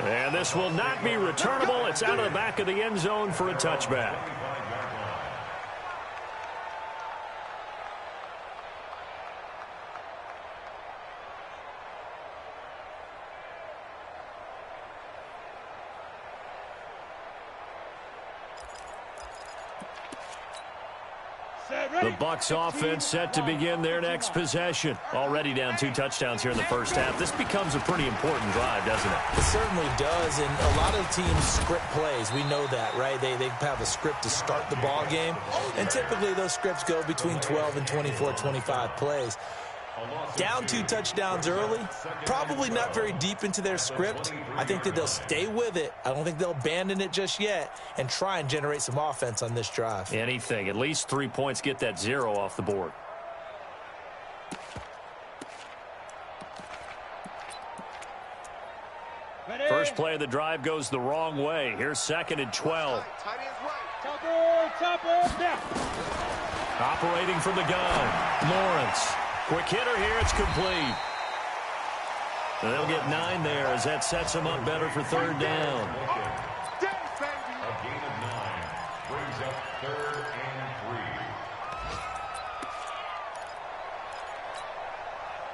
And this will not be returnable. It's out of the back of the end zone for a touchback. The Bucs offense set to begin their next possession. Already down 2 touchdowns here in the first half. This becomes a pretty important drive, doesn't it? It certainly does, and a lot of teams script plays. We know that, right? They have a script to start the ball game, and typically those scripts go between 12 and 24, 25 plays. Down 2 touchdowns early, probably not very deep into their script. I think that they'll stay with it. I don't think they'll abandon it just yet and try and generate some offense on this drive. Anything. At least 3 points, get that 0 off the board. First play of the drive goes the wrong way. Here's 2nd and 12. Operating from the gun, Lawrence. Quick hitter here, it's complete. And they'll get 9 there as that sets them up better for 3rd down. A gain of 9 brings up 3rd and 3.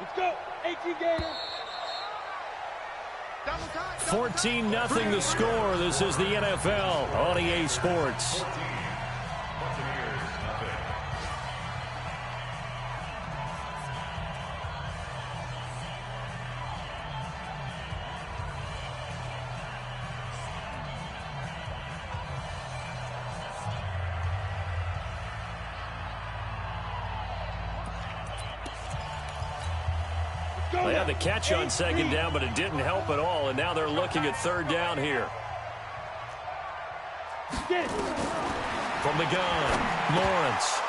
Let's go, 18 Gators. 14-0 the score. This is the NFL on EA Sports. They had the catch on 2nd down, but it didn't help at all, and now they're looking at 3rd down here. From the gun, Lawrence.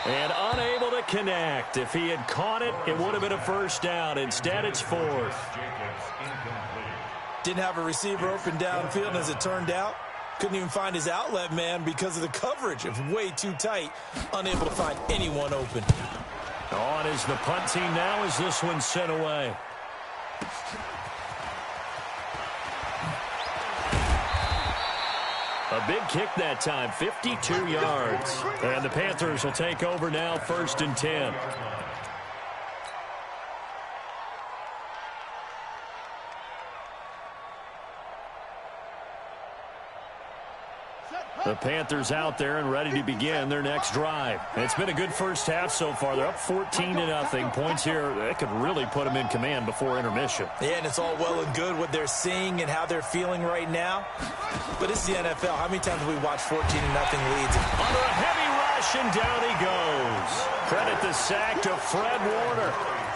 And unable to connect. If he had caught it, it would have been a 1st down. Instead, it's 4th. Didn't have a receiver open downfield, as it turned out. Couldn't even find his outlet man because of the coverage. It was way too tight. Unable to find anyone open. On is the punt team now as this one's sent away. A big kick that time, 52 yards. And the Panthers will take over now, 1st and 10. The Panthers out there and ready to begin their next drive. It's been a good first half so far. They're up 14-0. Points here, that could really put them in command before intermission. Yeah, and it's all well and good what they're seeing and how they're feeling right now. But it's the NFL. How many times have we watched 14-0 leads? Under a heavy rush, and down he goes. Credit the sack to Fred Warner.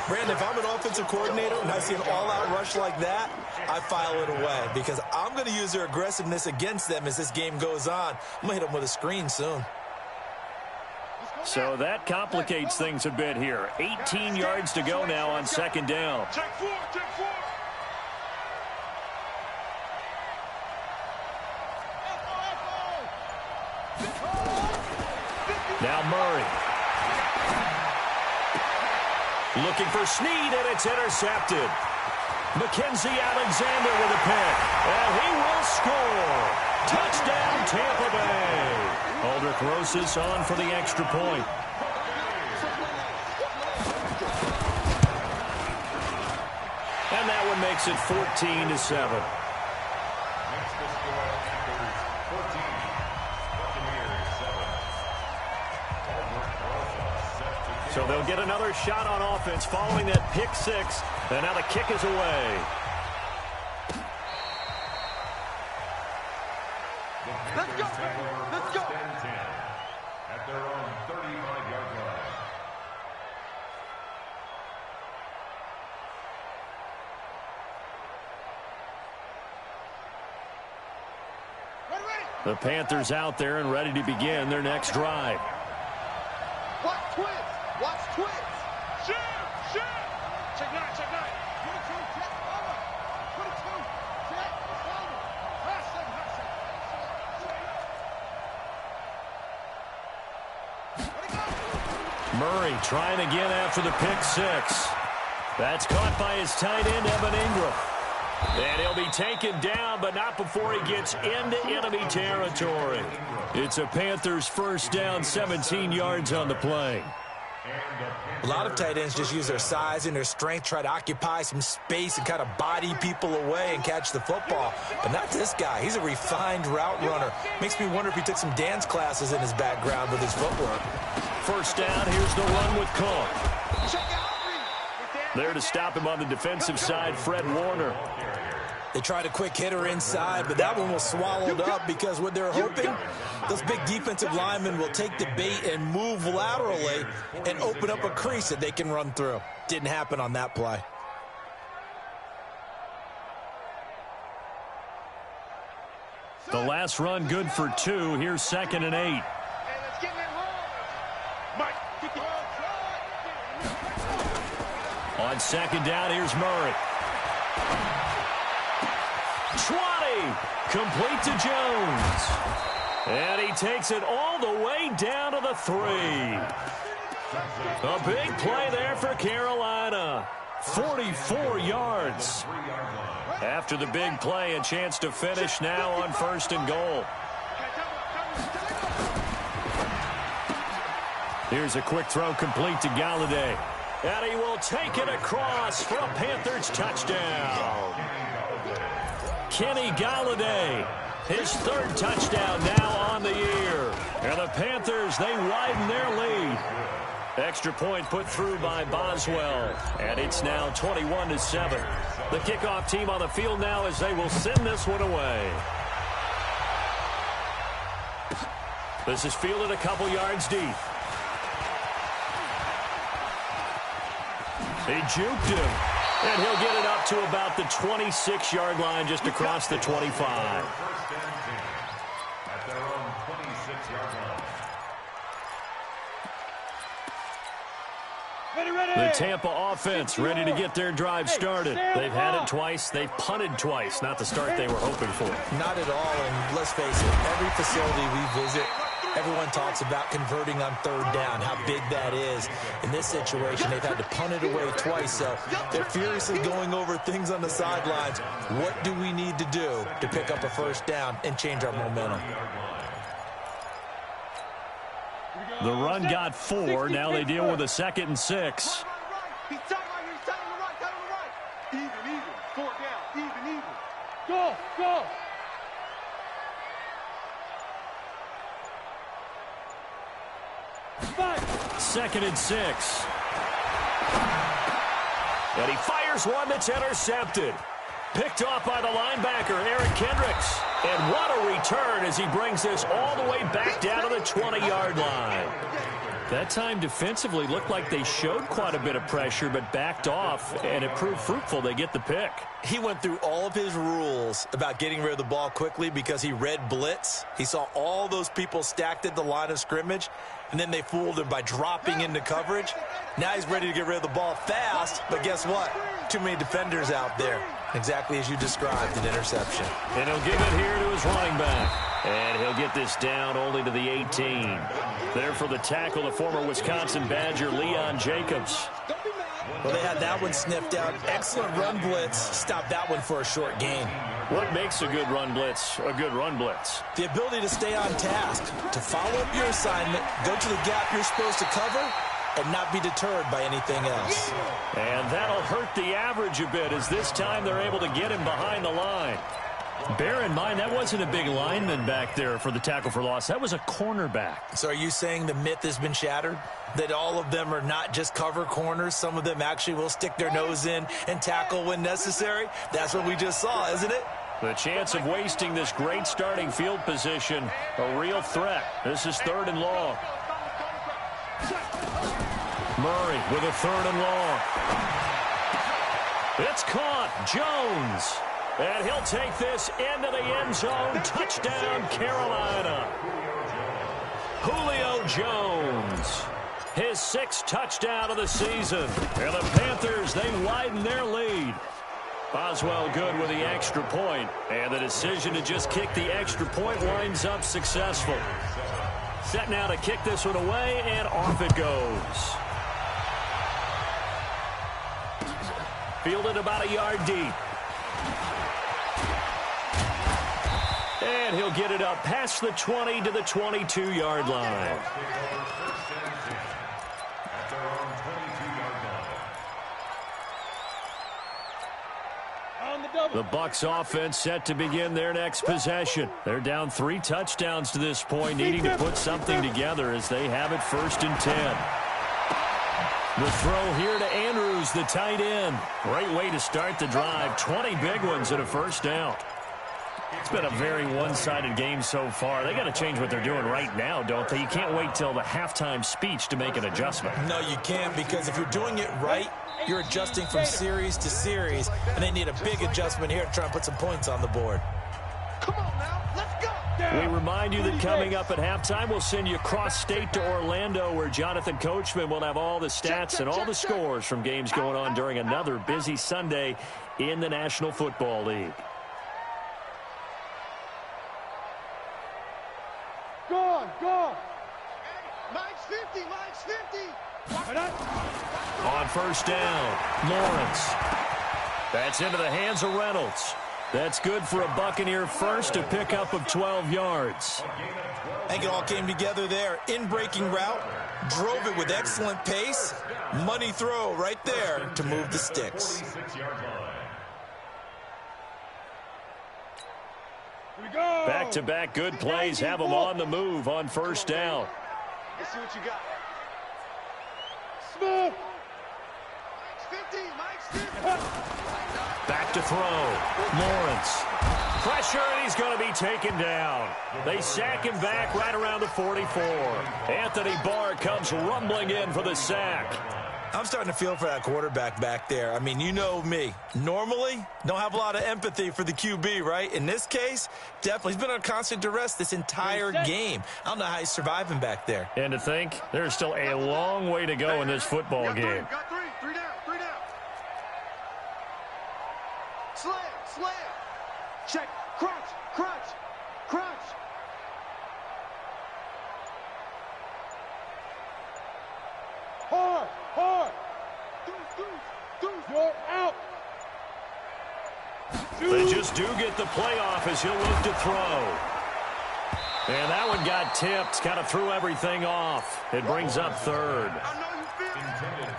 Brandon, if I'm an offensive coordinator and I see an all-out rush like that, I file it away because I'm going to use their aggressiveness against them as this game goes on. I'm going to hit them with a screen soon. So that complicates things a bit here. 18 yards to go now on 2nd down. Check 4, check 4. Now Murray. Looking for Snead, and it's intercepted. Mackenzie Alexander with a pick. And he will score. Touchdown, Tampa Bay. Aldrich Rosas on for the extra point. And that one makes it 14-7. So they'll get another shot on offense following that pick 6. And now the kick is away. Let's go. Let's go. At their own 35-yard line. The Panthers out there and ready to begin their next drive. Watch twins. Watch twins. Shoot! Shoot! Check 9, check 9. 22, check over. 22, check over. High second. Murray trying again after the pick 6. That's caught by his tight end, Evan Ingram. And he'll be taken down, but not before he gets into enemy territory. It's a Panthers first down, 17 yards on the play. A lot of tight ends just use their size and their strength, try to occupy some space and kind of body people away and catch the football. But not this guy. He's a refined route runner. Makes me wonder if he took some dance classes in his background with his footwork. First down, here's the run with Cook. There to stop him on the defensive side, Fred Warner. They tried a quick hitter inside, but that one was swallowed up because what they're hoping, those big defensive linemen will take the bait and move laterally and open up a crease that they can run through. Didn't happen on that play. The last run good for 2. Here's 2nd and 8. On 2nd down, here's Murray. 20, complete to Jones. And he takes it all the way down to the 3. A big play there for Carolina. 44 yards. After the big play, a chance to finish now on 1st and goal. Here's a quick throw complete to Galladay. And he will take it across for a Panthers touchdown. Kenny Galladay, his 3rd touchdown now on the year. And the Panthers, they widen their lead. Extra point put through by Boswell. And it's now 21-7. The kickoff team on the field now as they will send this one away. This is fielded a couple yards deep. He juked him. And he'll get it up to about the 26-yard line, just across the 25. The Tampa offense ready to get their drive started. They've had it twice. They've punted twice. Not the start they were hoping for. Not at all, and let's face it, every facility we visit, everyone talks about converting on 3rd down, how big that is. In this situation, they've had to punt it away twice, so they're furiously going over things on the sidelines. What do we need to do to pick up a 1st down and change our momentum? The run got 4. Now they deal with a 2nd and 6. He's tight right here. He's tight on the right. Tight on the right. Even. 4 down. Even. Go. Go. Second and 6. And he fires one that's intercepted. Picked off by the linebacker, Eric Kendricks. And what a return as he brings this all the way back down to the 20-yard line. That time defensively looked like they showed quite a bit of pressure but backed off, and it proved fruitful. They get the pick. He went through all of his rules about getting rid of the ball quickly because he read blitz. He saw all those people stacked at the line of scrimmage, and then they fooled him by dropping into coverage. Now he's ready to get rid of the ball fast, but guess what? Too many defenders out there. Exactly as you described, an interception. And he'll give it here to his running back. And he'll get this down only to the 18. There for the tackle, the former Wisconsin Badger, Leon Jacobs. Well, they had that one sniffed out. Excellent run blitz. Stopped that one for a short gain. What makes a good run blitz a good run blitz? The ability to stay on task, to follow up your assignment, go to the gap you're supposed to cover, and not be deterred by anything else. And that'll hurt the average a bit as this time they're able to get him behind the line. Bear in mind, that wasn't a big lineman back there for the tackle for loss. That was a cornerback. So are you saying the myth has been shattered? That all of them are not just cover corners? Some of them actually will stick their nose in and tackle when necessary? That's what we just saw, isn't it? The chance of wasting this great starting field position, a real threat. This is 3rd and long. Murray with a 3rd and long. It's caught. Jones. And he'll take this into the end zone. Touchdown, Carolina. Julio Jones. His 6th touchdown of the season. And the Panthers, they widen their lead. Boswell good with the extra point. And the decision to just kick the extra point winds up successful. Set now to kick this one away, and off it goes. Fielded about a yard deep. And he'll get it up past the 20 to the 22-yard line. The Bucs offense set to begin their next possession. They're down 3 touchdowns to this point, needing to put something together as they have it 1st and 10. The throw here to Andrews, the tight end. Great way to start the drive. 20 big ones and a 1st down. It's been a very one-sided game so far. They got to change what they're doing right now, don't they? You can't wait till the halftime speech to make an adjustment. No, you can't, because if you're doing it right, you're adjusting from series to series, and they need a big adjustment here to try and put some points on the board. Come on now, let's go. We remind you that coming up at halftime, we'll send you cross-state to Orlando, where Jonathan Coachman will have all the stats and all the scores from games going on during another busy Sunday in the National Football League. Go. Mike's 50, Mike's 50. On 1st down, Lawrence. That's into the hands of Reynolds. That's good for a Buccaneer first, a pickup of 12 yards. I think it all came together there. In-breaking route, drove it with excellent pace. Money throw right there to move the sticks. Back-to-back good plays have them on the move on 1st down. Let's see what you got. Smooth. Mike's 50. Back to throw. Lawrence. Pressure, and he's going to be taken down. They sack him back right around the 44. Anthony Barr comes rumbling in for the sack. I'm starting to feel for that quarterback back there. I mean, you know me. Normally, don't have a lot of empathy for the QB, right? In this case, definitely. He's been on constant duress this entire game. I don't know how he's surviving back there. And to think, there's still a long way to go in this football game. Got three down. Slam. Check. Crunch. Hard. Deuce. You're out. They just do get the playoff as he'll look to throw. And that one got tipped. Kind of threw everything off. It brings up 3rd.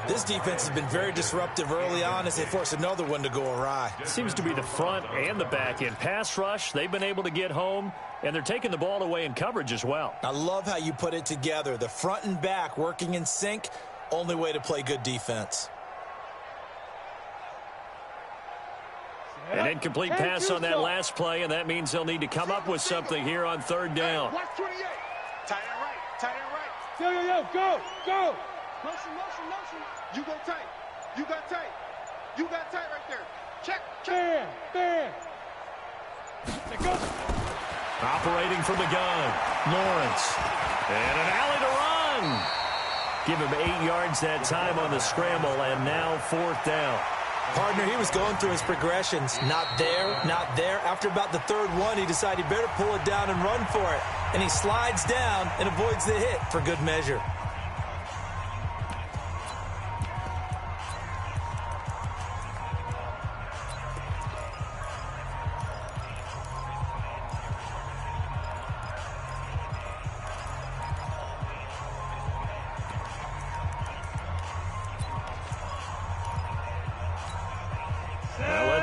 This defense has been very disruptive early on as they force another one to go awry. Seems to be the front and the back end. Pass rush, they've been able to get home, and they're taking the ball away in coverage as well. I love how you put it together. The front and back working in sync. Only way to play good defense. An incomplete pass on that last play, and that means they'll need to come up with something here on 3rd down. Watch 28. Tight end right. Go. Motion. You got tight right there. Check. Bam. Operating from the gun, Lawrence. And an alley to run. Give him 8 yards that time on the scramble, and now 4th down. Partner, he was going through his progressions. Not there. After about the 3rd one, he decided he better pull it down and run for it. And he slides down and avoids the hit for good measure.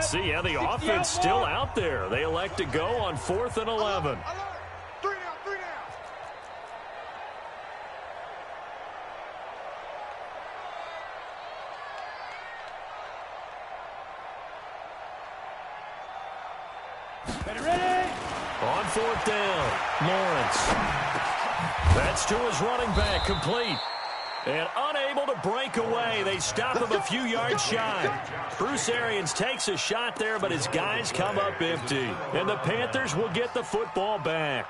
See how the offense still out there. They elect to go on 4th and 11. Three down. Ready? On 4th down, Lawrence. That's to his running back, complete. And unable to break away. They stop him a few yards shy. Bruce Arians takes a shot there, but his guys come up empty. And the Panthers will get the football back.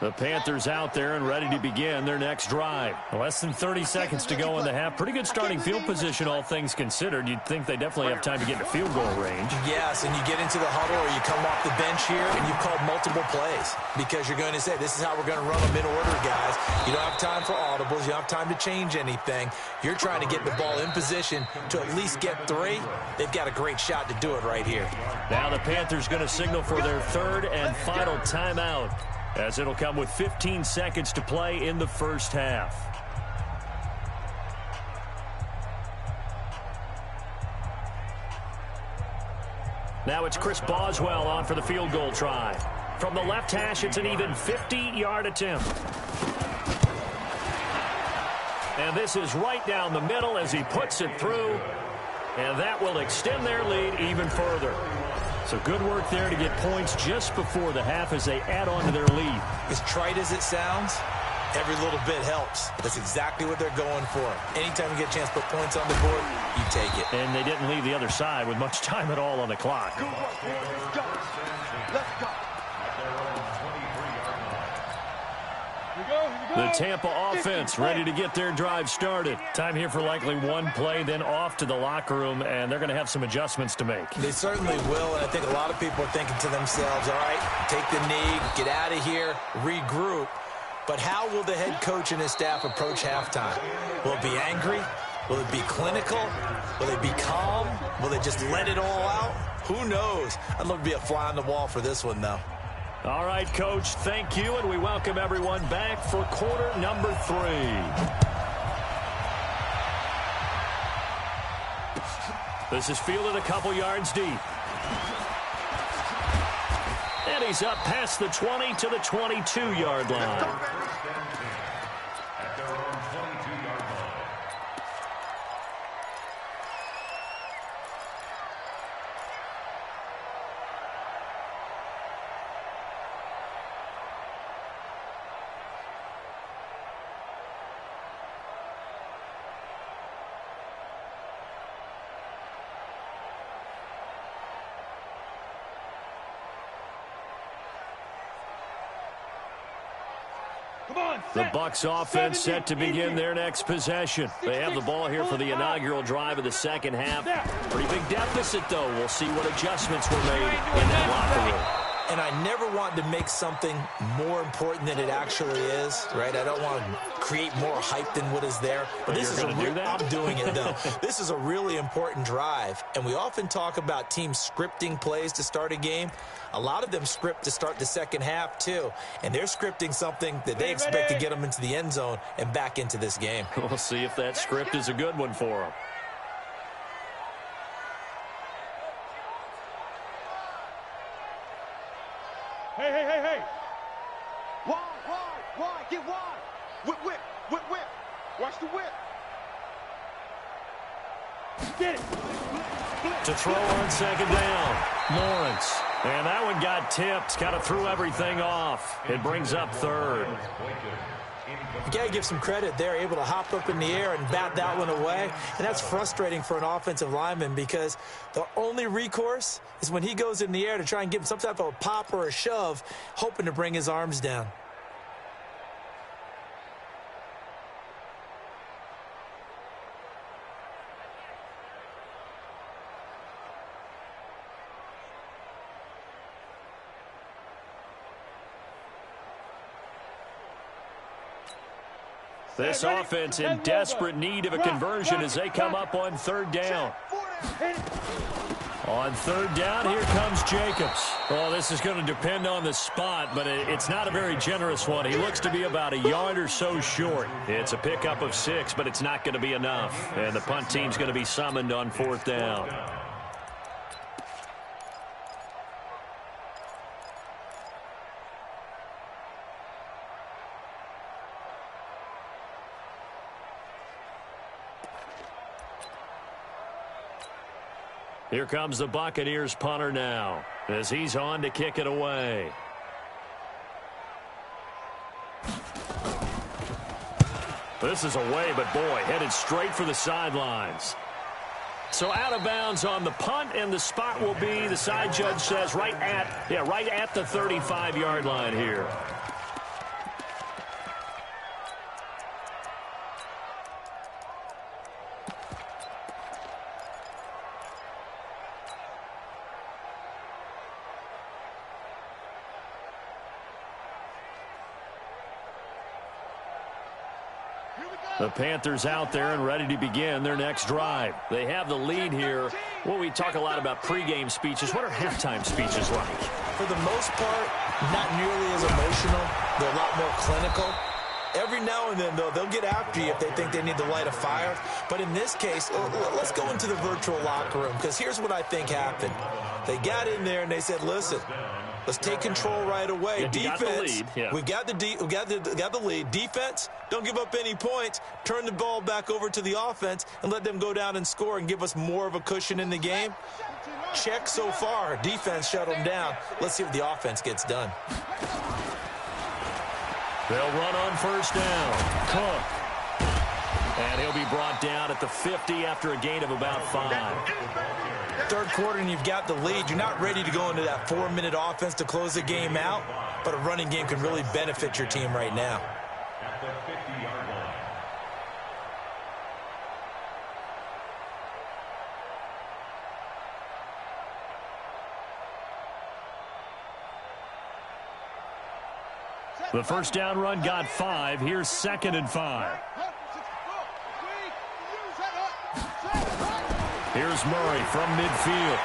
The Panthers out there and ready to begin their next drive. Less than 30 seconds to go in the half. Pretty good starting field position, all things considered. You'd think they definitely have time to get to field goal range. Yes, and you get into the huddle or you come off the bench here and you've called multiple plays because you're going to say, this is how we're going to run them in order, guys. You don't have time for audibles. You don't have time to change anything. You're trying to get the ball in position to at least get 3. They've got a great shot to do it right here. Now the Panthers going to signal for their third and final timeout, as it'll come with 15 seconds to play in the first half. Now it's Chris Boswell on for the field goal try. From the left hash, it's an even 50-yard attempt. And this is right down the middle as he puts it through. And that will extend their lead even further. So good work there to get points just before the half as they add on to their lead. As trite as it sounds, every little bit helps. That's exactly what they're going for. Anytime you get a chance to put points on the board, you take it. And they didn't leave the other side with much time at all on the clock. Good work, boys. Let's go. Let's go. The Tampa offense ready to get their drive started. Time here for likely one play, then off to the locker room, and they're going to have some adjustments to make. They certainly will, and I think a lot of people are thinking to themselves, all right, take the knee, get out of here, regroup. But how will the head coach and his staff approach halftime? Will it be angry? Will it be clinical? Will they be calm? Will they just let it all out? Who knows? I'd love to be a fly on the wall for this one, though. All right, Coach, thank you, and we welcome everyone back for quarter number 3. This is fielded a couple yards deep. And he's up past the 20 to the 22-yard line. The Bucs offense set to begin their next possession. They have the ball here for the inaugural drive of the second half. Pretty big deficit, though. We'll see what adjustments were made in that locker room. And I never want to make something more important than it actually is, right? I don't want to create more hype than what is there. But this is I'm doing it, though. This is a really important drive. And we often talk about teams scripting plays to start a game. A lot of them script to start the second half, too. And they're scripting something that they expect to get them into the end zone and back into this game. We'll see if that script is a good one for them. Hey. Wide. Get wide. Whip. Watch the whip. Get it. To throw on second down, Lawrence. And that one got tipped, kind of threw everything off. It brings up third. You got to give some credit. They're able to hop up in the air and bat that one away. And that's frustrating for an offensive lineman because the only recourse is when he goes in the air to try and give him some type of a pop or a shove, hoping to bring his arms down. This offense in desperate need of a conversion as they come up on third down. On third down, here comes Jacobs. Well, this is going to depend on the spot, but it's not a very generous one. He looks to be about a yard or so short. It's a pickup of 6, but it's not going to be enough. And the punt team's going to be summoned on fourth down. Here comes the Buccaneers punter now as he's on to kick it away. This is away, but boy, headed straight for the sidelines. So out of bounds on the punt, and the spot will be, the side judge says, right at the 35-yard line here. The Panthers out there and ready to begin their next drive. They have the lead here. Well, we talk a lot about pregame speeches. What are halftime speeches like? For the most part, not nearly as emotional. They're a lot more clinical. Every now and then, though, they'll get after you if they think they need to light a fire. But in this case, let's go into the virtual locker room, because here's what I think happened. They got in there and they said, listen, let's take control right away. Yeah, defense, got the lead. Yeah. we got the lead. Defense, don't give up any points. Turn the ball back over to the offense and let them go down and score and give us more of a cushion in the game. Check so far. Defense shut them down. Let's see what the offense gets done. They'll run on first down. Cook. And he'll be brought down at the 50 after a gain of about 5. Third quarter and you've got the lead. You're not ready to go into that 4-minute offense to close the game out, but a running game can really benefit your team right now. At the 50-yard line. The first down run got 5. Here's 2nd and 5. Here's Murray from midfield.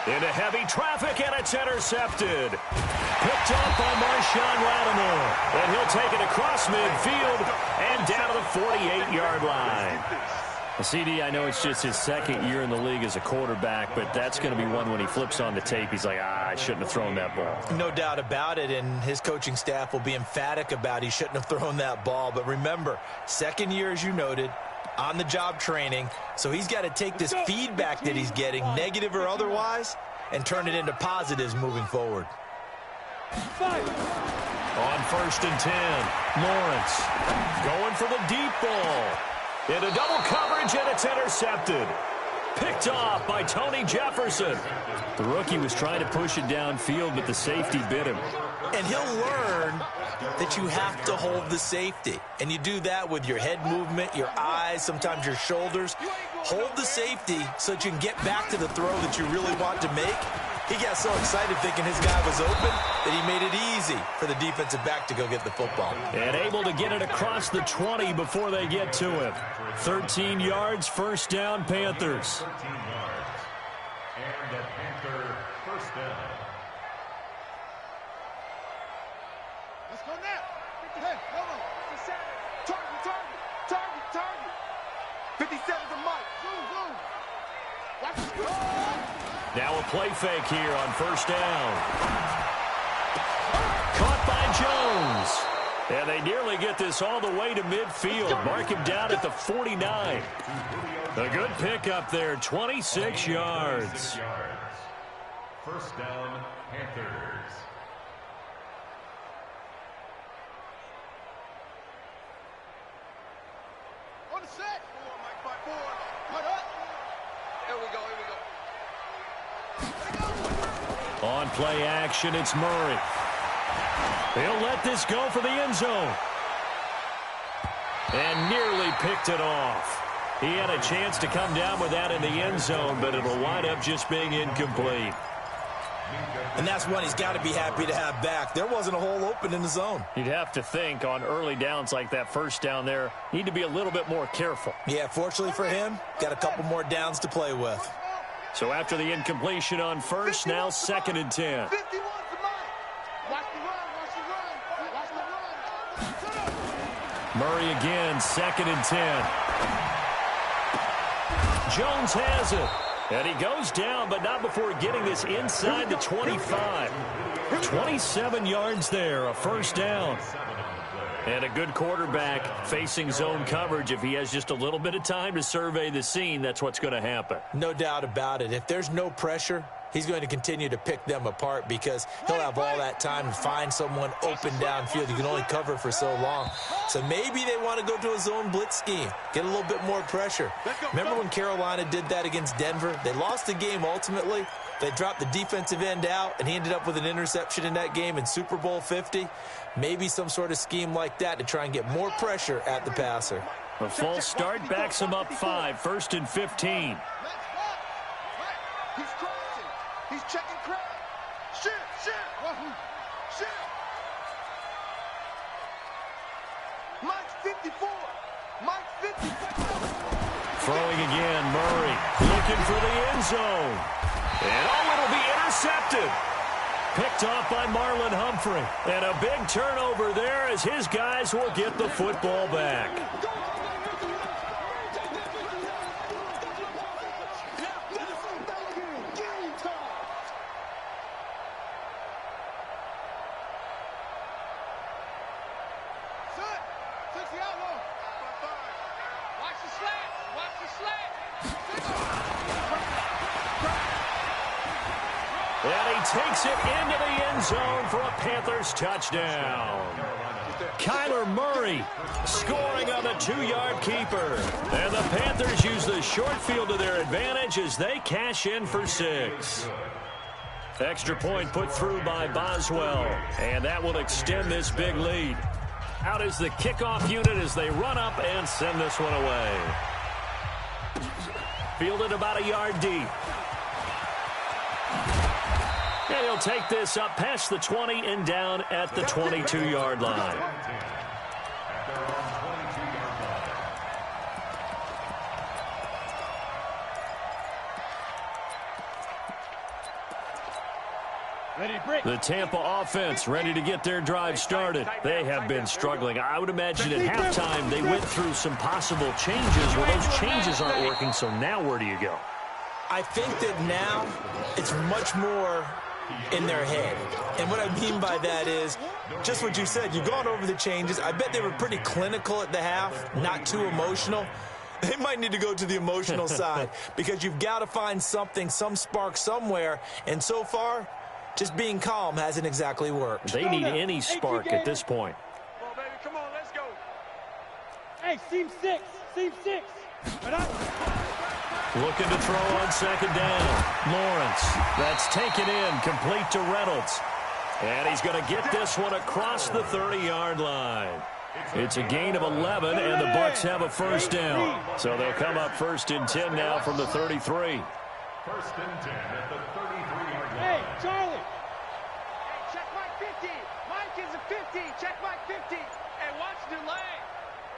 Into heavy traffic, and it's intercepted. Picked up by Marshawn Lattimore. And he'll take it across midfield and down to the 48-yard line. CD, I know it's just his 2nd year in the league as a quarterback, but that's going to be one when he flips on the tape. He's like, I shouldn't have thrown that ball. No doubt about it, and his coaching staff will be emphatic about he shouldn't have thrown that ball. But remember, 2nd year, as you noted, on-the-job training, so he's got to take this feedback that he's getting, negative or otherwise, and turn it into positives moving forward. On 1st and 10, Lawrence going for the deep ball. Into double coverage, and it's intercepted. Picked off by Tony Jefferson. The rookie was trying to push it downfield, but the safety bit him. And he'll learn that you have to hold the safety. And you do that with your head movement, your eyes, sometimes your shoulders. Hold the safety so that you can get back to the throw that you really want to make. He got so excited thinking his guy was open that he made it easy for the defensive back to go get the football. And able to get it across the 20 before they get to him. 13 yards, first down, Panthers. 13 yards. And the Panther first down. Let's go now. Hey, hold on. Target. 57's a mic. Zoom. Watch the screen. Now a play fake here on first down. Caught by Jones. And they nearly get this all the way to midfield. Mark him down at the 49. A good pickup there, 26 yards. First down, Panthers. On the set. Forward. Cut up. Here we go. On play action, it's Murray. He'll let this go for the end zone. And nearly picked it off. He had a chance to come down with that in the end zone, but it'll wind up just being incomplete. And that's one he's got to be happy to have back. There wasn't a hole open in the zone. You'd have to think on early downs like that first down there, need to be a little bit more careful. Yeah, fortunately for him, got a couple more downs to play with. So after the incompletion on first, now 2nd and 10. 51's the mic. Watch the run. Murray again, 2nd and 10. Jones has it. And he goes down, but not before getting this inside the 25. 27 yards there, a first down. And a good quarterback facing zone coverage. If he has just a little bit of time to survey the scene, that's what's going to happen. No doubt about it. If there's no pressure, he's going to continue to pick them apart because he'll have all that time to find someone open downfield. You can only cover for so long. So maybe they want to go to a zone blitz scheme, get a little bit more pressure. Remember when Carolina did that against Denver? They lost the game ultimately. They dropped the defensive end out, and he ended up with an interception in that game in Super Bowl 50. Maybe some sort of scheme like that to try and get more pressure at the passer. A false start backs him up 5, 1st and 15. He's crossing. He's checking crowd. Shit. Mike's 50. 54. Mike's 50. Throwing again, Murray looking for the end zone. And it'll be intercepted. Picked off by Marlon Humphrey. And a big turnover there as his guys will get the football back. And he takes it into the end zone for a Panthers touchdown. Kyler Murray scoring on the 2-yard keeper. And the Panthers use the short field to their advantage as they cash in for 6. Extra point put through by Boswell. And that will extend this big lead. Out is the kickoff unit as they run up and send this one away. Fielded about a yard deep. And he'll take this up past the 20 and down at the 22-yard line. The Tampa offense ready to get their drive started. They have been struggling. I would imagine at halftime they went through some possible changes. Well, those changes aren't working, so now where do you go? I think that now it's much more in their head. And what I mean by that is just what you said. You've gone over the changes. I bet they were pretty clinical at the half, not too emotional. They might need to go to the emotional side because you've got to find something, some spark somewhere. And so far, just being calm hasn't exactly worked. They need any spark at this point. Come on, baby. Come on, let's go. Hey, seam 6. Seam 6. Looking to throw on second down. Lawrence. That's taken in, complete to Reynolds. And he's going to get this one across the 30-yard line. It's a gain of 11, and the Bucs have a first down. So they'll come up 1st and 10 now from the 33. 1st and 10 at the 33-yard line. Hey, Charlie. Hey, check Mike 50. Mike is a 50. Check Mike 50. And watch the delay.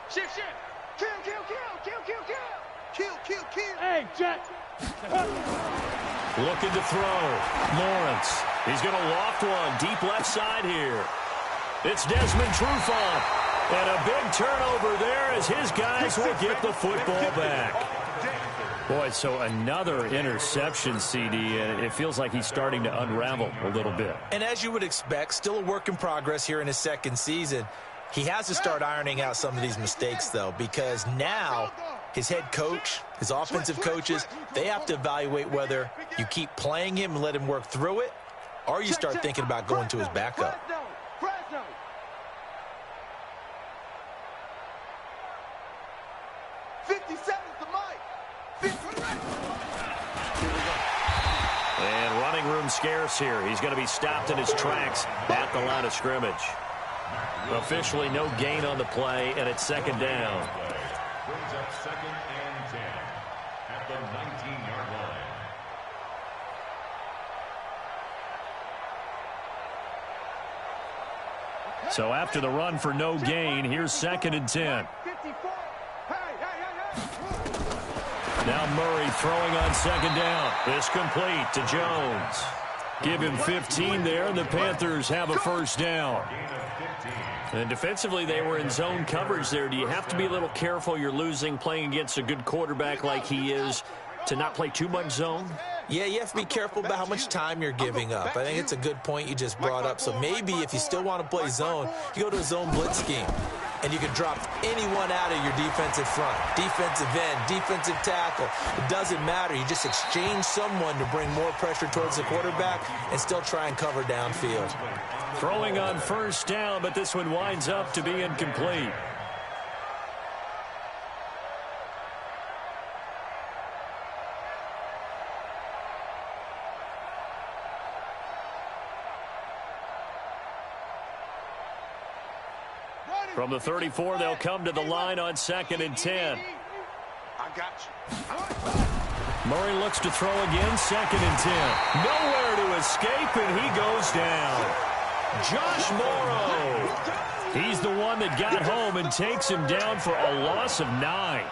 Shift, shift. Kill, kill, kill, kill, kill, kill. Kill, kill, kill. Hey, Jack. Looking to throw. Lawrence. He's going to loft one deep left side here. It's Desmond Trufant. And a big turnover there as his guys will get the football back. Boy, so another interception, CD, and it feels like he's starting to unravel a little bit. And as you would expect, still a work in progress here in his second season. He has to start ironing out some of these mistakes, though, because now his head coach, his offensive coaches, they have to evaluate whether you keep playing him and let him work through it, or you start thinking about going to his backup. 57's the mic. And running room scarce here. He's going to be stopped in his tracks at the line of scrimmage. Officially no gain on the play, and it's second down. Brings up 2nd and 10 at the 19-yard line. So after the run for no gain, here's 2nd and 10. 54. Hey. Now Murray throwing on second down. This complete to Jones. Give him 15 there, and the Panthers have a first down. And defensively, they were in zone coverage there. Do you have to be a little careful? You're losing, playing against a good quarterback like he is, to not play too much zone? Yeah, you have to be careful about how much time you're giving up. I think it's a good point you just brought up. So maybe if you still want to play zone, you go to a zone blitz scheme. And you can drop anyone out of your defensive front, defensive end, defensive tackle. It doesn't matter. You just exchange someone to bring more pressure towards the quarterback and still try and cover downfield. Throwing on first down, but this one winds up to be incomplete. From the 34, they'll come to the line on 2nd and 10. I got you. Murray looks to throw again, 2nd and 10. Nowhere to escape, and he goes down. Josh Morrow He's the one that got home and takes him down for a loss of 9.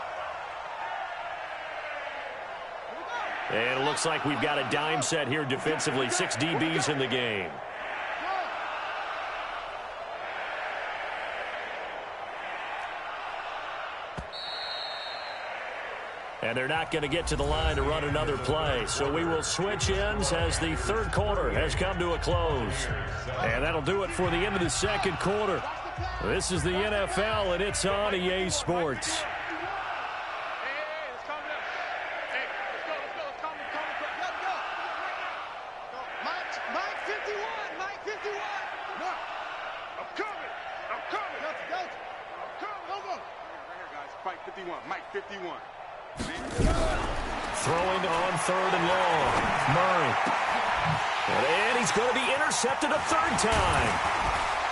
And it looks like we've got a dime set here defensively. 6 DBs in the game. And they're not going to get to the line to run another play. So we will switch ends as the third quarter has come to a close. And that'll do it for the end of the second quarter. This is the NFL, and it's on EA Sports. Throwing on third and long. Murray. And he's going to be intercepted a third time.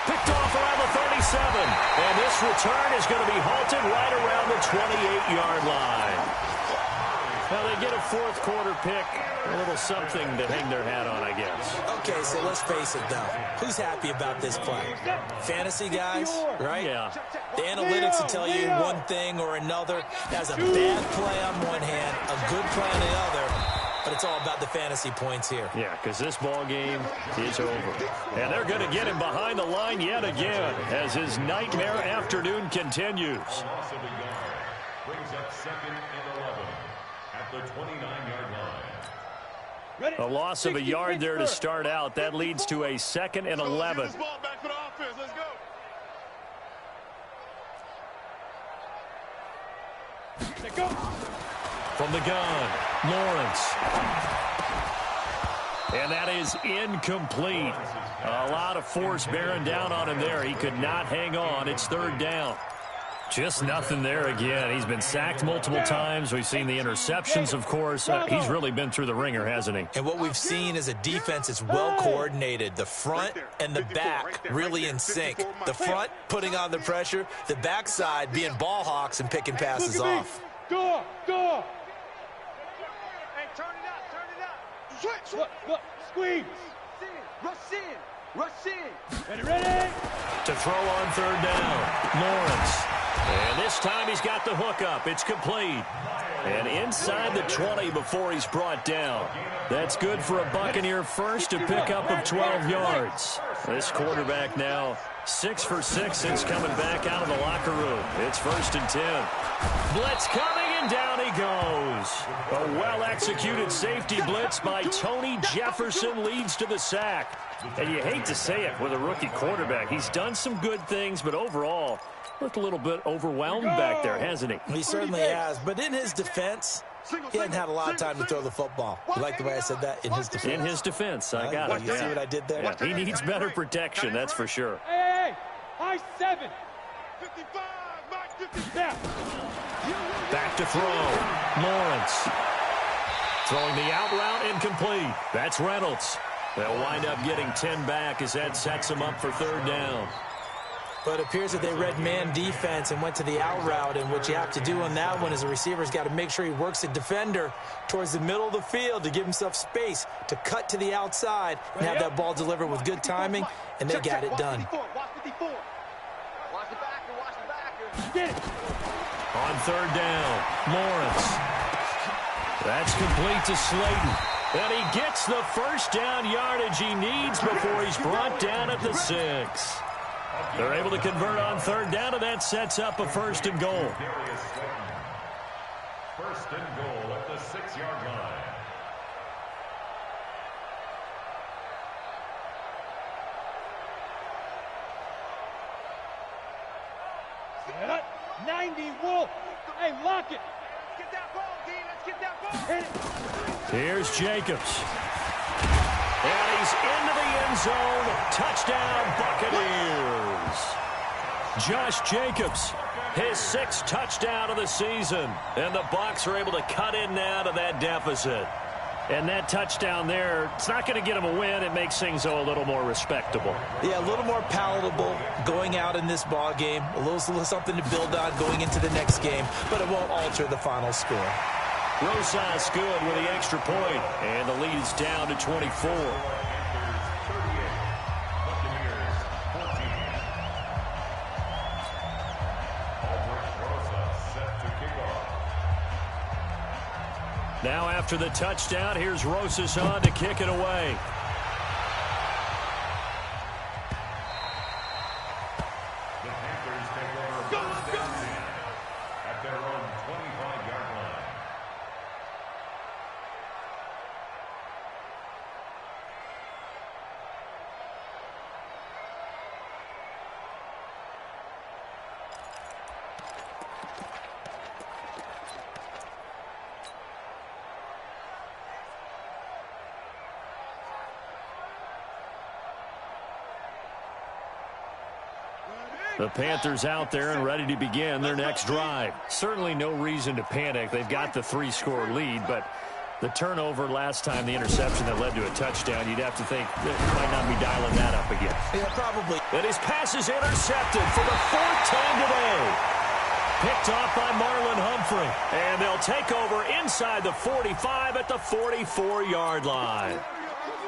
Picked off around the 37. And this return is going to be halted right around the 28-yard line. Now they get a fourth quarter pick. A little something to hang their hat on, I guess. Okay, so let's face it, though. Who's happy about this play? Fantasy guys, right? Yeah. The analytics will tell you one thing or another. That's a bad play on one hand, a good play on the other, but it's all about the fantasy points here. Yeah, because this ball game is over. And they're going to get him behind the line yet again as his nightmare afternoon continues. Brings up 2nd and 11 at the 29-yard line. A loss of a yard there to start out. That leads to a 2nd and 11. Let's go. From the gun, Lawrence. And that is incomplete. A lot of force bearing down on him there. He could not hang on. It's third down. Just nothing there again. He's been sacked multiple times. We've seen the interceptions, of course. He's really been through the ringer, hasn't he? And what we've seen is a defense that's well coordinated. The front and the back really in sync. The front putting on the pressure. The backside being ball hawks and picking passes off. Go! Hey, turn it up. Switch. Look, squeeze. Rush in. Ready? To throw on third down, Lawrence. And this time he's got the hook up. It's complete. And inside the 20 before he's brought down. That's good for a Buccaneer first to pick up of 12 yards. This quarterback now 6 for 6 since coming back out of the locker room. It's 1st and 10. Blitz coming, and down he goes. A well-executed safety blitz by Tony Jefferson leads to the sack. And you hate to say it with a rookie quarterback. He's done some good things, but overall looked a little bit overwhelmed back there, hasn't he? He certainly has. But in his defense, he hasn't had a lot of time to throw the football. You like the way I said that? In his defense. In his defense, I got it. You see what I did there? Yeah, he needs better protection, that's for sure. Hey! High 7. 55, Mike 50. Now. Back to throw. Lawrence. Throwing the out route, incomplete. That's Reynolds. They'll wind up getting 10 back as that sets them up for third down. But it appears that they read man defense and went to the out route, and what you have to do on that one is a receiver's got to make sure he works the defender towards the middle of the field to give himself space to cut to the outside and have that ball delivered with good timing, and they got it done. Watch 54. Watch the backer. Get it. On third down, Lawrence. That's complete to Slayton. And he gets the first down yardage he needs before he's brought down at the 6. They're able to convert on third down, and that sets up a 1st and goal. 1st and goal at the 6-yard line. Set up. 90 Wolf. Hey, lock it. Let's get that ball, D. Let's get that ball. Hit it. Here's Jacobs. And he's into the end zone. Touchdown, Buccaneers. Josh Jacobs, his 6th touchdown of the season. And the Bucs are able to cut in now to that deficit. And that touchdown there, it's not going to get them a win. It makes things, though, a little more respectable. Yeah, a little more palatable going out in this ball game. A little something to build on going into the next game, but it won't alter the final score. Rosas good with the extra point, and the lead is down to 24. Now after the touchdown, here's Rosas on to kick it away. The Panthers take over first and 10 at their own 25-yard line. The Panthers out there and ready to begin their next drive. Certainly no reason to panic. They've got the 3-score lead, but the turnover last time, the interception that led to a touchdown, you'd have to think they might not be dialing that up again. Yeah, probably. And his pass is intercepted for the 4th time today. Picked off by Marlon Humphrey. And they'll take over inside the 45 at the 44-yard line.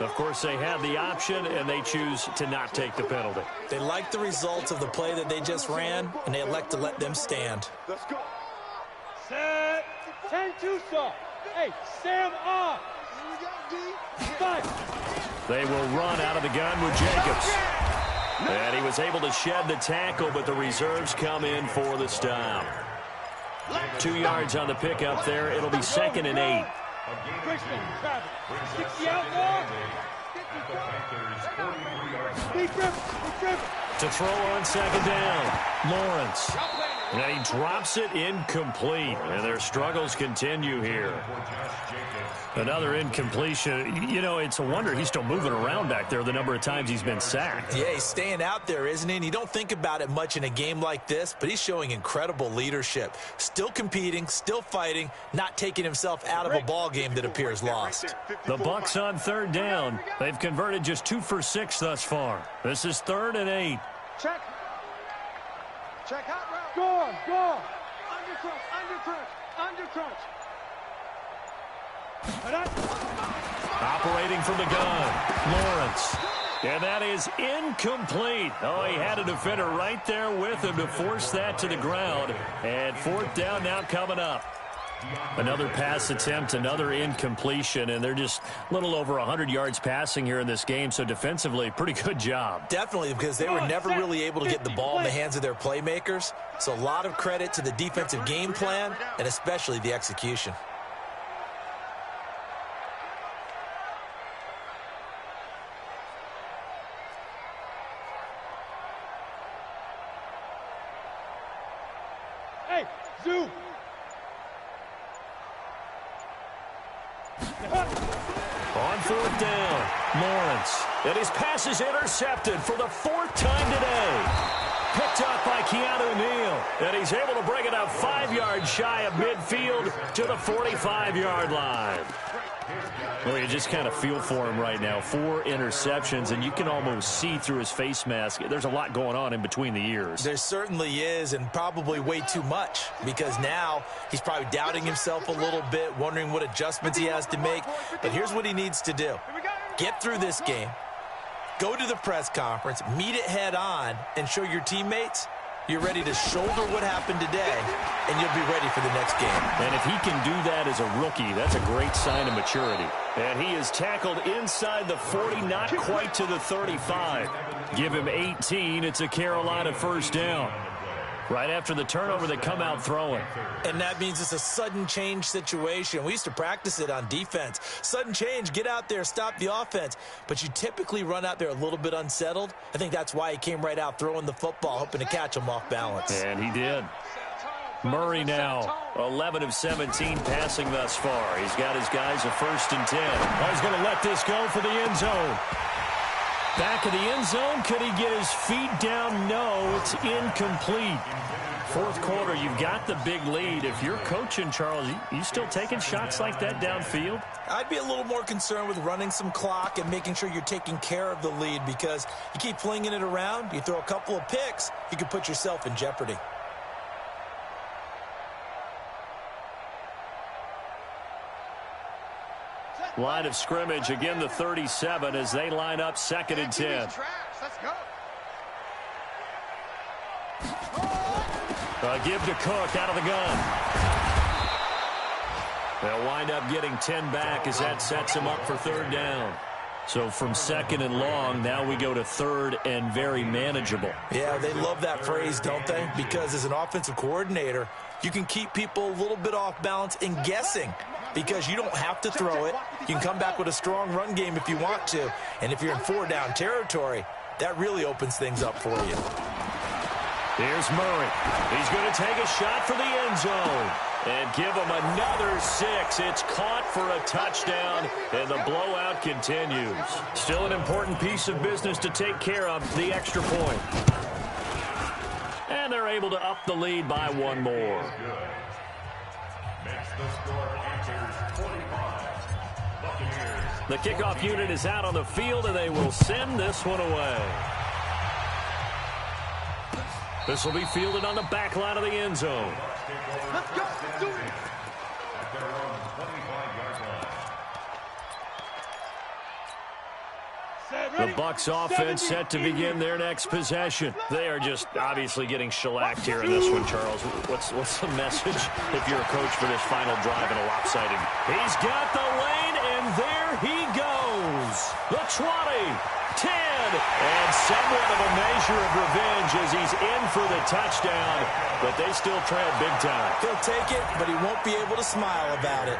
Of course, they have the option, and they choose to not take the penalty. They like the results of the play that they just ran, and they elect to let them stand. Let's go. Set. 10-2 soft. Hey, Sam off. Fight. They will run out of the gun with Jacobs. And he was able to shed the tackle, but the reserves come in for the stop. 2 yards on the pickup there. It'll be 2nd and 8. Christian, Travis. 60 out long. To throw on 2nd down. Lawrence. And he drops it incomplete. And their struggles continue here. Another incompletion. You know, it's a wonder he's still moving around back there the number of times he's been sacked. Yeah, he's staying out there, isn't he? And you don't think about it much in a game like this, but he's showing incredible leadership. Still competing, still fighting, not taking himself out of a ball game that appears lost. The Bucs on 3rd down. They've converted just 2 for 6 thus far. This is 3rd and 8. Check. Check hot route. Go. Under crunch, under crunch, under crunch. Operating from the gun, Lawrence. And that is incomplete. Oh, he had a defender right there with him to force that to the ground. And 4th down now coming up. Another pass attempt, another incompletion, and they're just a little over 100 yards passing here in this game, so defensively, pretty good job. Definitely, because they were never really able to get the ball in the hands of their playmakers. So a lot of credit to the defensive game plan, and especially the execution. Hey, Zoo. On 4th down, Lawrence. And his pass is intercepted for the 4th time today. Picked up by Keanu Neal. And he's able to bring it up 5 yards shy of midfield to the 45-yard line. Well, you just kind of feel for him right now. 4 interceptions, and you can almost see through his face mask. There's a lot going on in between the ears. There certainly is, and probably way too much, because now he's probably doubting himself a little bit, wondering what adjustments he has to make. But here's what he needs to do. Get through this game, go to the press conference, meet it head on, and show your teammates you're ready to shoulder what happened today, and you'll be ready for the next game. And if he can do that as a rookie, that's a great sign of maturity. And he is tackled inside the 40, not quite to the 35. Give him 18. It's a Carolina 1st down. Right after the turnover, they come out throwing. And that means it's a sudden change situation. We used to practice it on defense. Sudden change, get out there, stop the offense. But you typically run out there a little bit unsettled. I think that's why he came right out throwing the football, hoping to catch him off balance. And he did. Murray now, 11 of 17 passing thus far. He's got his guys a 1st and 10. Oh, he's going to let this go for the end zone. Back of the end zone, could he get his feet down? No, it's incomplete. 4th quarter, you've got the big lead. If you're coaching, Charles, you still taking shots like that downfield? I'd be a little more concerned with running some clock and making sure you're taking care of the lead, because you keep flinging it around, you throw a couple of picks, you could put yourself in jeopardy. Line of scrimmage, again the 37 as they line up 2nd and 10. Let's go. Give to Cook out of the gun. They'll wind up getting 10 back as that sets him up for third down. So from second and long, now we go to third and very manageable. Yeah, they love that phrase, don't they? Because as an offensive coordinator, you can keep people a little bit off balance and guessing because you don't have to throw it. You can come back with a strong run game if you want to. And if you're in four-down territory, that really opens things up for you. Here's Murray. He's going to take a shot for the end zone and give him another 6. It's caught for a touchdown, and the blowout continues. Still an important piece of business to take care of, the extra point. And they're able to up the lead by one more. Makes the score Panthers 45. Buccaneers. The kickoff unit is out on the field, and they will send this one away. This will be fielded on the back line of the end zone. Let's go. Do it. At their own 25-yard line. The Bucs offense set to begin their next possession. They are just obviously getting shellacked here in this one, Charles. What's the message if you're a coach for this final drive in a lopsided? He's got the lane, and there he goes. The 20, 10, and somewhat of a measure of revenge as he's in for the touchdown, but they still trail big time. He'll take it, but he won't be able to smile about it.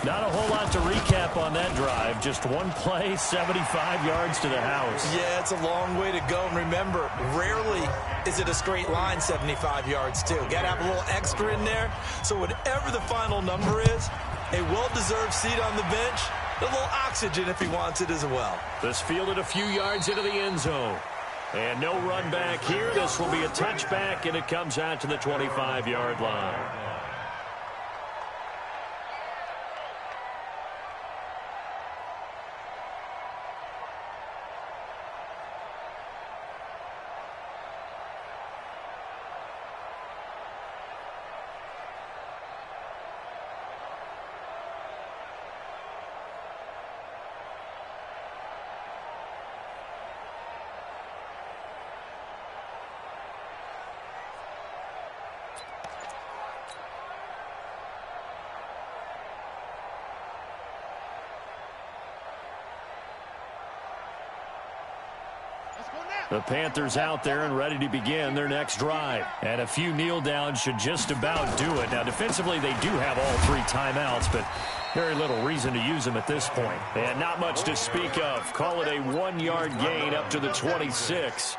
Not a whole lot to recap on that drive. Just one play, 75 yards to the house. Yeah, it's a long way to go. And remember, rarely is it a straight line 75 yards, too. Got to have a little extra in there. So whatever the final number is, a well-deserved seat on the bench, a little oxygen if he wants it as well. This fielded a few yards into the end zone. And no run back here. This will be a touchback, and it comes out to the 25-yard line. The Panthers out there and ready to begin their next drive. And a few kneel downs should just about do it. Now, defensively, they do have all 3 timeouts, but very little reason to use them at this point. And not much to speak of. Call it a 1-yard gain up to the 26.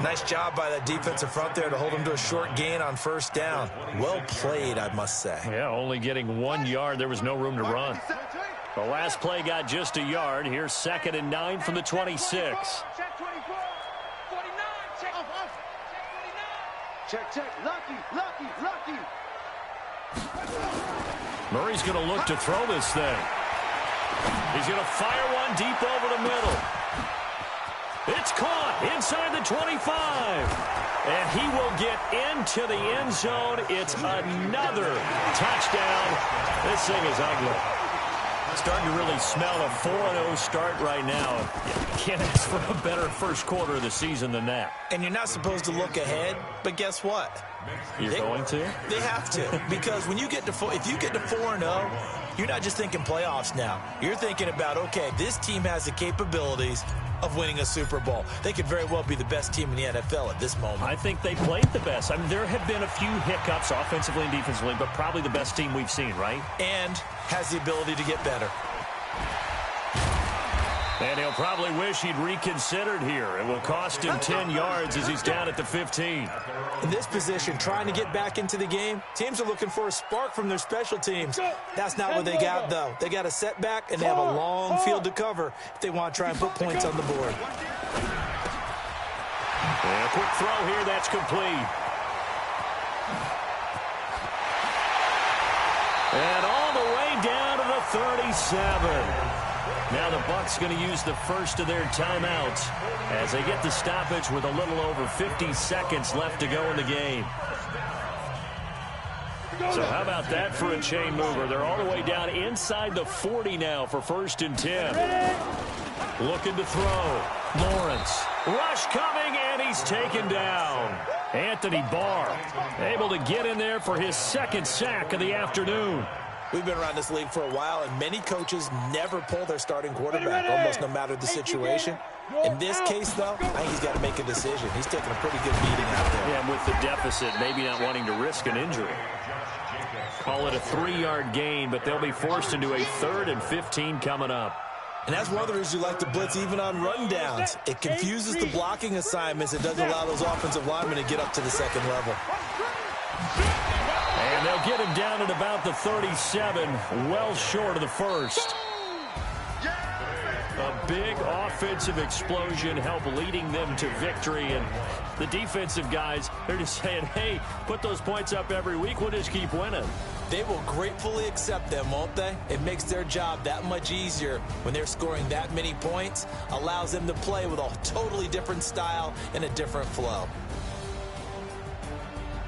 Nice job by that defensive front there to hold him to a short gain on first down. Well played, I must say. Yeah, only getting 1 yard. There was no room to run. The last play got just a yard. Here's 2nd and 9 from the 26. Check 24. 49. Check. Check 49. Check. Lucky. Murray's going to look to throw this thing. He's going to fire one deep over the middle. It's caught inside the 25. And he will get into the end zone. It's another touchdown. This thing is ugly. Starting to really smell a 4-0 start right now. You can't ask for a better first quarter of the season than that. And you're not supposed to look ahead, but guess what? You're going to? They have to, because when you get to if you get to 4-0, you're not just thinking playoffs now. You're thinking about, okay, this team has the capabilities of winning a Super Bowl. They could very well be the best team in the NFL at this moment. I think they played the best. I mean, there have been a few hiccups offensively and defensively, but probably the best team we've seen, right? And has the ability to get better. And he'll probably wish he'd reconsidered here. It will cost him 10 yards as he's down at the 15. In this position, trying to get back into the game, teams are looking for a spark from their special teams. That's not what they got, though. They got a setback, and they have a long field to cover if they want to try and put points on the board. And a quick throw here, that's complete. And all the way down to the 37. Now the Bucs going to use the first of their timeouts as they get the stoppage with a little over 50 seconds left to go in the game. So how about that for a chain mover? They're all the way down inside the 40 now for 1st and 10. Looking to throw. Lawrence. Rush coming, and he's taken down. Anthony Barr able to get in there for his second sack of the afternoon. We've been around this league for a while, and many coaches never pull their starting quarterback, almost no matter the situation. In this case, though, I think he's got to make a decision. He's taking a pretty good beating out there. Yeah, and with the deficit, maybe not wanting to risk an injury. Call it a 3-yard gain, but they'll be forced into a 3rd and 15 coming up. And that's one of the reasons you like to blitz even on rundowns. It confuses the blocking assignments. It doesn't allow those offensive linemen to get up to the second level. And they'll get him down at about the 37, well short of the first. A big offensive explosion helped leading them to victory. And the defensive guys, they're just saying, hey, put those points up every week. We'll just keep winning. They will gratefully accept them, won't they? It makes their job that much easier when they're scoring that many points. Allows them to play with a totally different style and a different flow.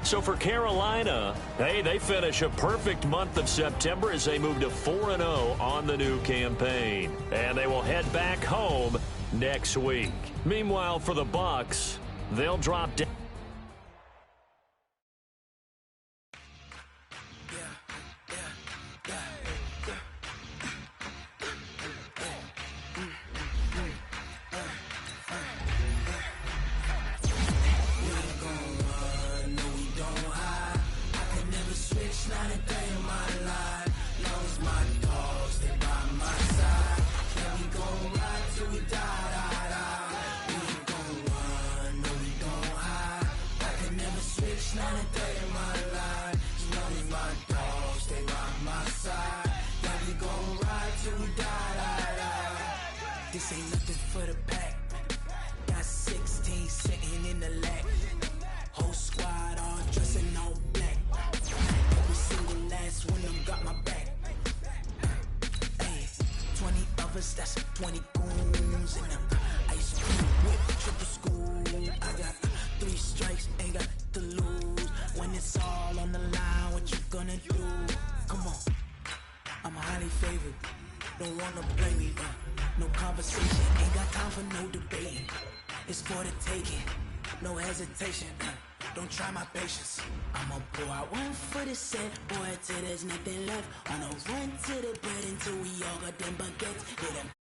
So for Carolina, hey, they finish a perfect month of September as they move to 4-0 on the new campaign. And they will head back home next week. Meanwhile, for the Bucs, they'll drop down. This ain't nothing for the pack. Got 16 sitting in the lap. Whole squad all dressing all black. Every single last one of them got my back. Hey, 20 of us, that's 20 goons in them. Ice cream whip, triple school. I got 3 strikes, ain't got to lose. When it's all on the line, what you gonna do? Come on, I'm highly favored. Don't wanna blame me, no conversation, ain't got time for no debating. It's for the taking, no hesitation. Don't try my patience. I'ma pour out one for the set, boy, till there's nothing left. On a run to the bread until we all got them baguettes. Hit 'em.